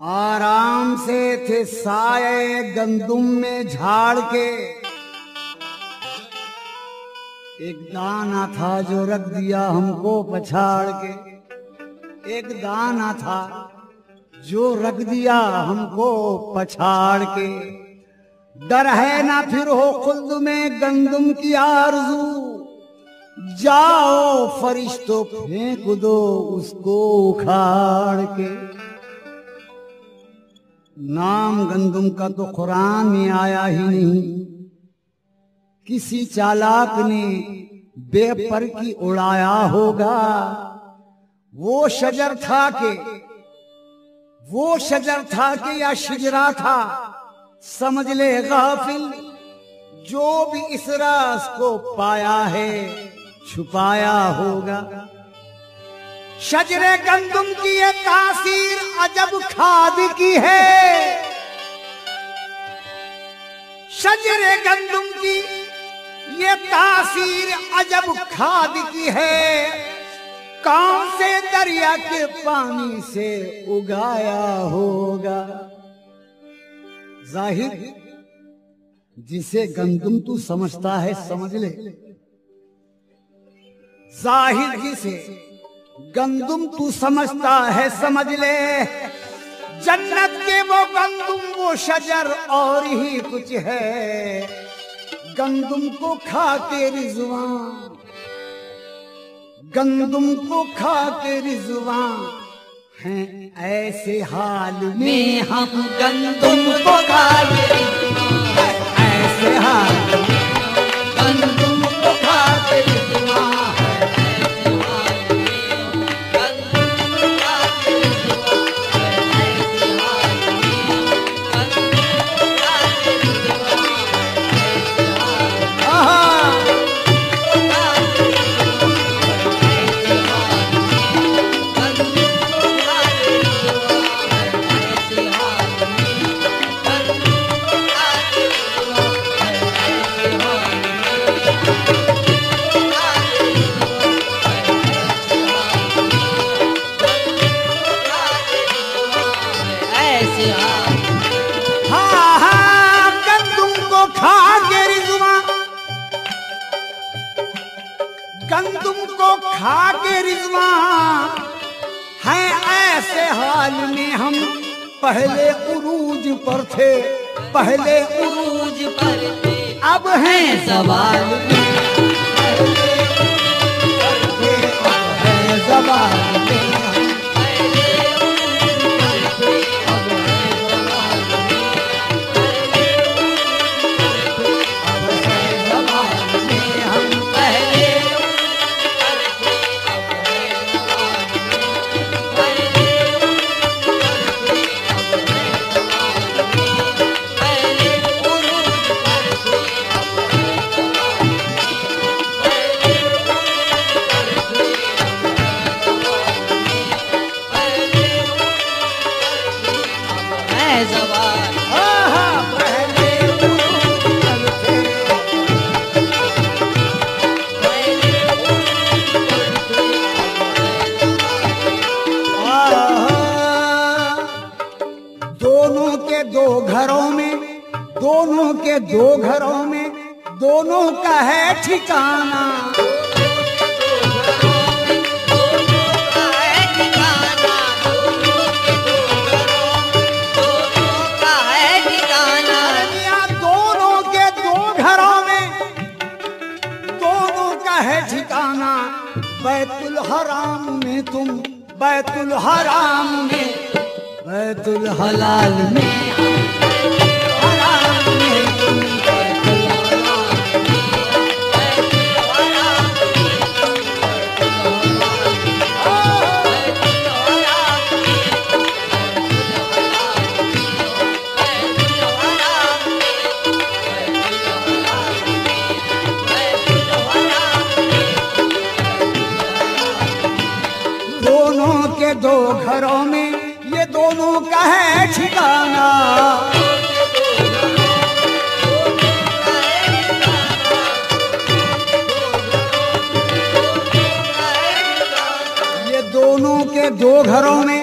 आराम से थे साये गंदुम में झाड़ के। एक दाना था जो रख दिया हमको पछाड़ के। एक दाना था जो रख दिया हमको पछाड़ के। डर है ना फिर हो खुल्द में गंदुम की आरज़ू। जाओ फरिश्तों फेंक दो उसको उखाड़ के। नाम गंदुम का तो कुरान में आया ही नहीं। किसी चालाक ने बेपर की उड़ाया होगा। वो शजर था कि या शिजरा था, समझ ले गाफिल। जो भी इस राज को पाया है छुपाया होगा। शजरे गंदुम की ये तासीर अजब खाद की है। शजरे गंदुम की ये तासीर अजब खाद की है। कौन से दरिया के पानी से उगाया होगा। जाहिर जिसे गंदुम तू समझता है समझ ले। जाहिर जिसे गंदुम तू समझता है समझ ले। जन्नत के वो गंदुम वो शजर और ही कुछ है। गंदुम को खा के रिजवान, गंदुम को खा के रिजवान हैं ऐसे हाल में हम। गंदुम को खा के रिजवान ऐसे हाल में गंदुम को खा के रिजवान। गंदुम को खा के रिजवान है ऐसे हाल में हम। पहले उरूज पर थे, पहले उरूज पर थे, अब हैं ज़वाल में। अब हैं ज़वाल में। दो घरों में दोनों का है ठिकाना। दोनों के दो घरों में दोनों का है ठिकाना। बैतुल हराम में तुम, बैतुल हराम में, बैतुल हलाल में। दो घरों में ये दोनों का है ठिकाना। ये दोनों के दो घरों में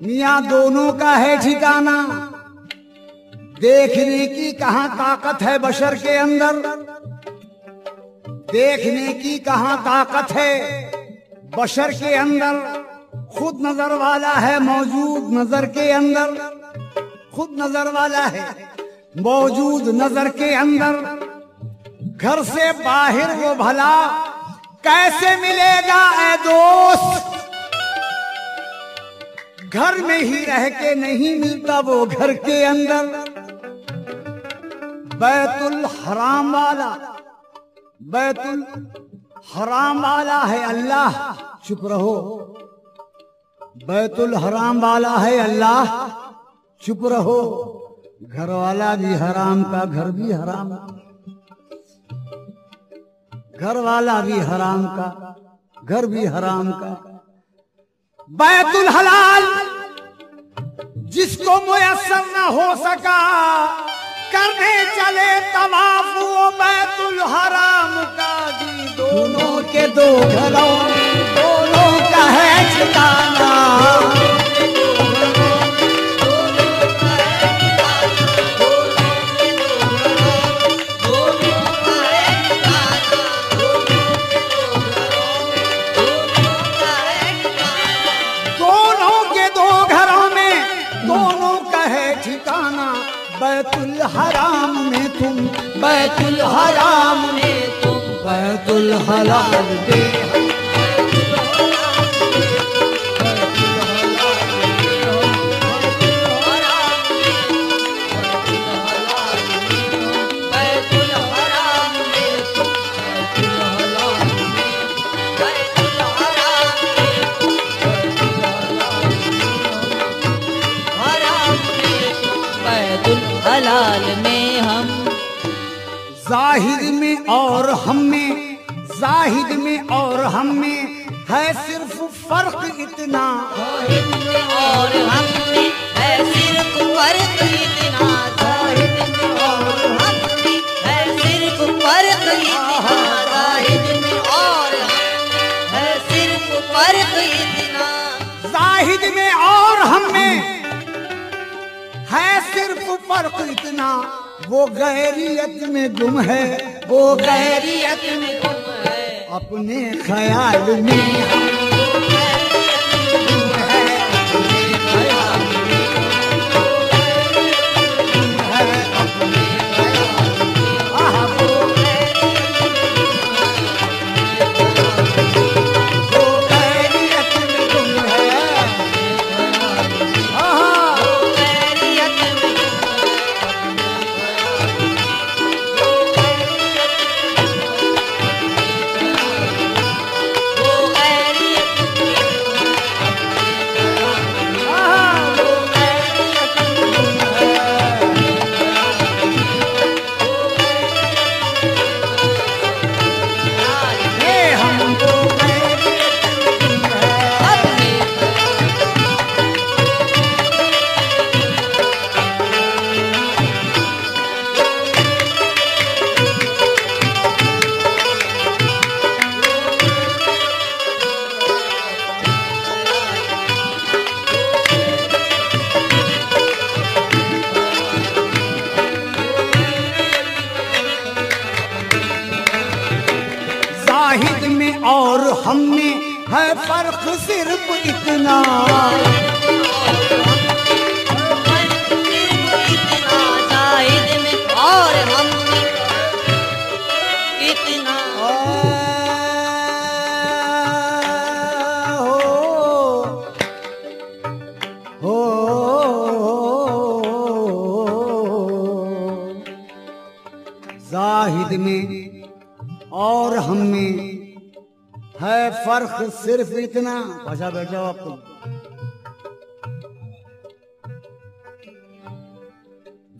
मियाँ दोनों का है ठिकाना। देखने की कहाँ ताकत है बशर के अंदर, देखने की कहाँ ताकत है बशर के अंदर। खुद नजर वाला है मौजूद नजर के अंदर, खुद नजर वाला है मौजूद नजर के अंदर। घर से बाहर वो भला कैसे मिलेगा ऐ दोस्त, घर में ही रह के नहीं मिलता वो घर के अंदर। बैतुल हराम वाला, बैतुल हराम वाला है अल्लाह, चुप रहो। बैतुल हराम वाला है अल्लाह, चुप रहो। घर वाला भी हराम का, घर भी हराम का, घर वाला भी हराम का, घर भी हराम का। बैतुल हलाल जिसको मुयस्सर न हो सका करने चले तवाफ वो बैतुल हराम का जी। दोनों के दो घरों दोनों का है ठिकाना। बैतुल हराम में तुम, बैतुल हराम में तुम, बैतुल हलाल में हलाल में हम, जाहिद में और हम में, जाहिद में और हम में है सिर्फ फर्क इतना। जाहिद में और हम में है सिर्फ फर्क इतना, जाहिद में और हम में है सिर्फ फर्क इतना, जाहिद में और हम में है सिर्फ फर्क इतना। जाहिद में और हम में है सिर्फ फर्क इतना। वो गैरियत में गुम है, वो गैरियत में गुम है, अपने ख्याल में और हम में है फर्क सिर्फ इतना। जाहिद में और हम में इतना। जाहिद में और हम में है फर्क सिर्फ इतना। पाशा बैठ जाओ आप तुम।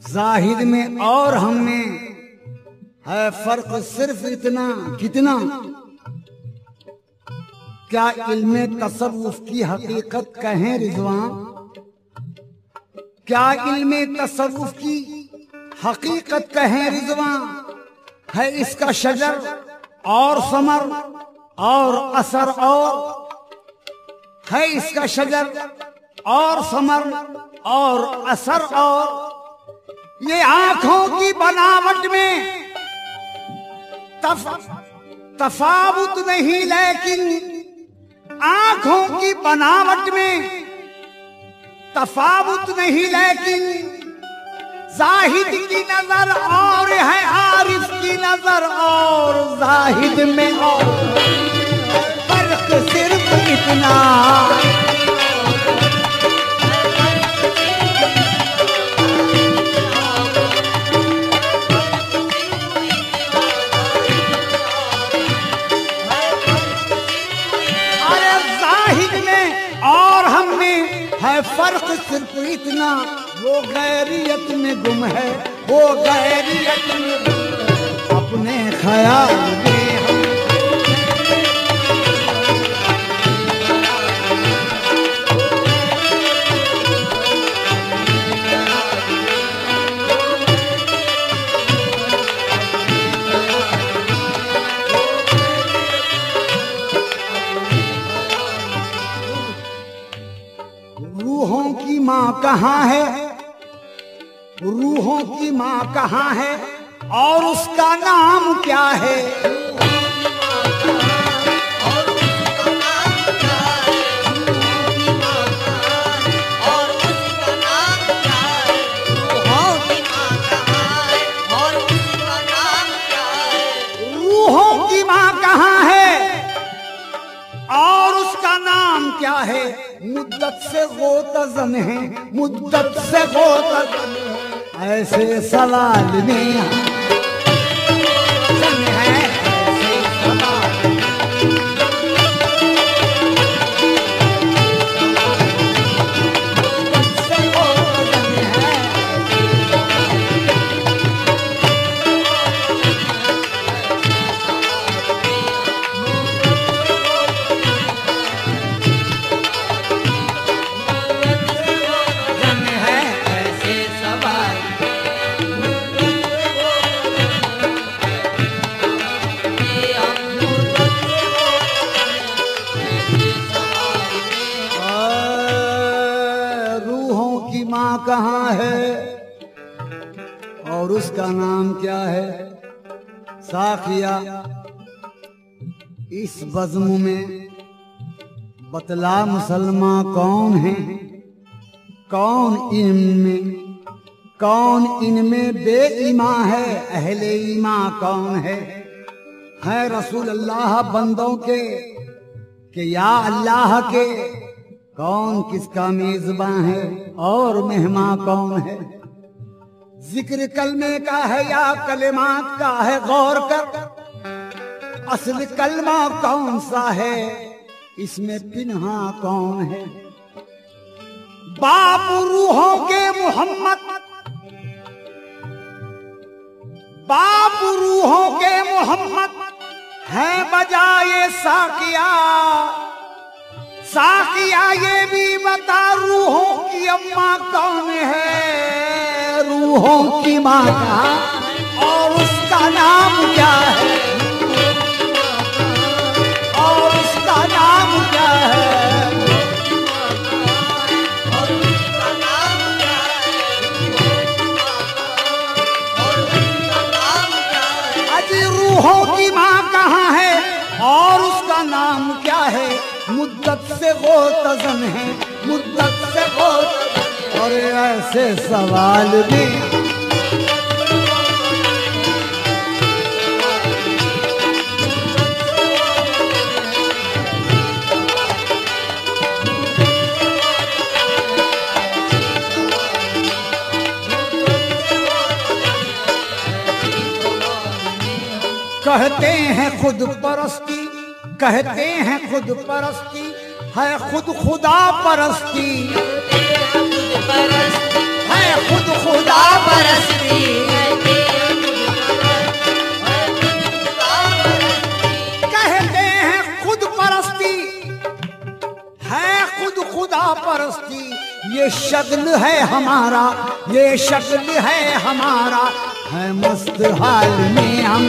जाहिद में और हम में है फर्क सिर्फ इतना। कितना? क्या इल्मे तसव्वुफ की हकीकत कहें रिजवान? क्या इल्मे तसव्वुफ की हकीकत कहें रिजवान? है इसका शजर और समर और असर और है इसका शजर और समर और असर और ये आंखों की बनावट में तफावुत नहीं, लेकिन आंखों की बनावट में तफावुत नहीं, लेकिन जाहिद की नजर और है, आरिफ की नजर और जाहिद में और फर्क सिर्फ इतना। अरे जाहिद में और हम में है फर्क सिर्फ इतना, वो गैरियत में गुम है, वो गैरियत में गुम है, अपने ख्याल में हम। रूहों की माँ कहाँ है, रूहों की माँ कहाँ है और उसका नाम क्या है? रूहों की माँ कहाँ है और उसका नाम क्या है? मुद्दत से गोतज़न है, मुद्दत से गोतज़न है, ऐसे सवाल में है, ऐसे सवाल मुद्दत से गोतज़न है। कहाँ है और उसका नाम क्या है? साखिया इस बज़्म में बतला मुसलमान कौन है, कौन इनमें बेईमा है, अहले ईमा कौन है रसूल अल्लाह बंदों के या अल्लाह के कौन किसका मेजबान है और मेहमान कौन है? जिक्र कलमे का है या कलिमात का है, गौर कर असल कलमा कौन सा है, इसमें पिन्हा कौन है? बाप रूहों के मोहम्मद, बाप रूहों के मोहम्मद है बजाए साकिया। साकिया ये भी बता रूहों की अम्मा कौन है, रूहों की माँ का और उसका नाम क्या है, और उसका नाम क्या है? अजी रूहों की माँ कहाँ है और उसका नाम क्या है? मुद्दत से गोतज़न है, मुद्दत से गोतज़न, और ऐसे सवाल भी कहते हैं खुद परस्ती, कहते हैं खुद परस्ती है खुद खुदा परस्ती, है खुद खुदा परस्ती। कहते हैं खुद परस्ती है खुद खुदा परस्ती, ये शक्ल है हमारा, ये शक्ल है हमारा, है मस्त हाल में हम।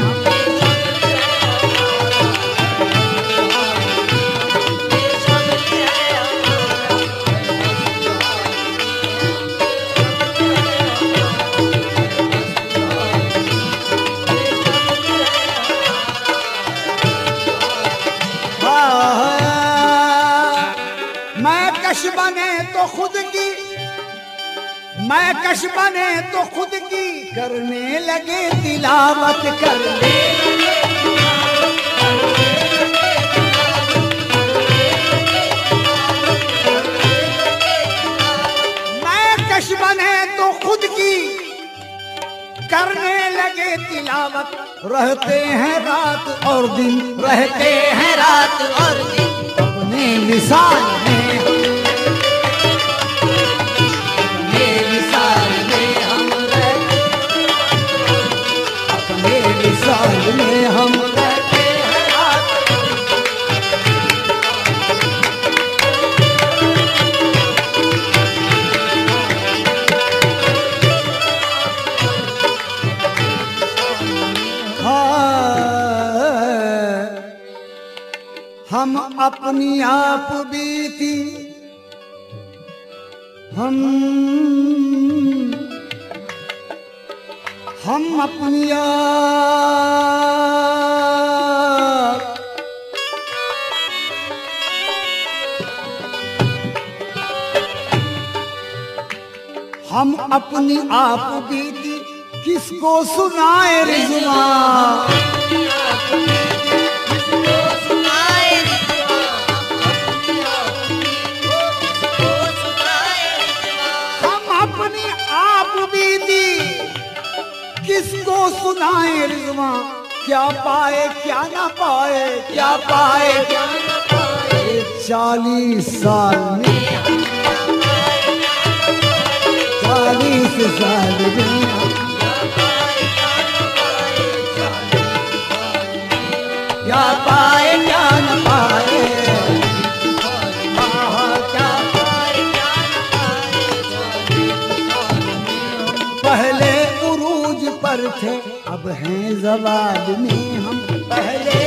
तो खुद की, मैं कश बने तो खुद की, करने लगे तिलावत करने बने तो खुद की, करने लगे तिलावत। रहते हैं रात और दिन, रहते हैं रात और दिन, अपने मिसाल में, अपने मिसाल में हम रहते, अपने मिसाल में हम रहते हैं रात। हम अपनी आप बीती, हम अपनी आप, हम अपनी आप बीती, किसको सुनाए रिज़वा, किसको सुनाए रिज़वा, क्या पाए क्या ना पाए, क्या पाए क्या ना पाए। 40 साल में, 40 साल में क्या पाए क्या ना पाए, पहले उरूज पर थे अब हैं ज़वाल में हम, पहले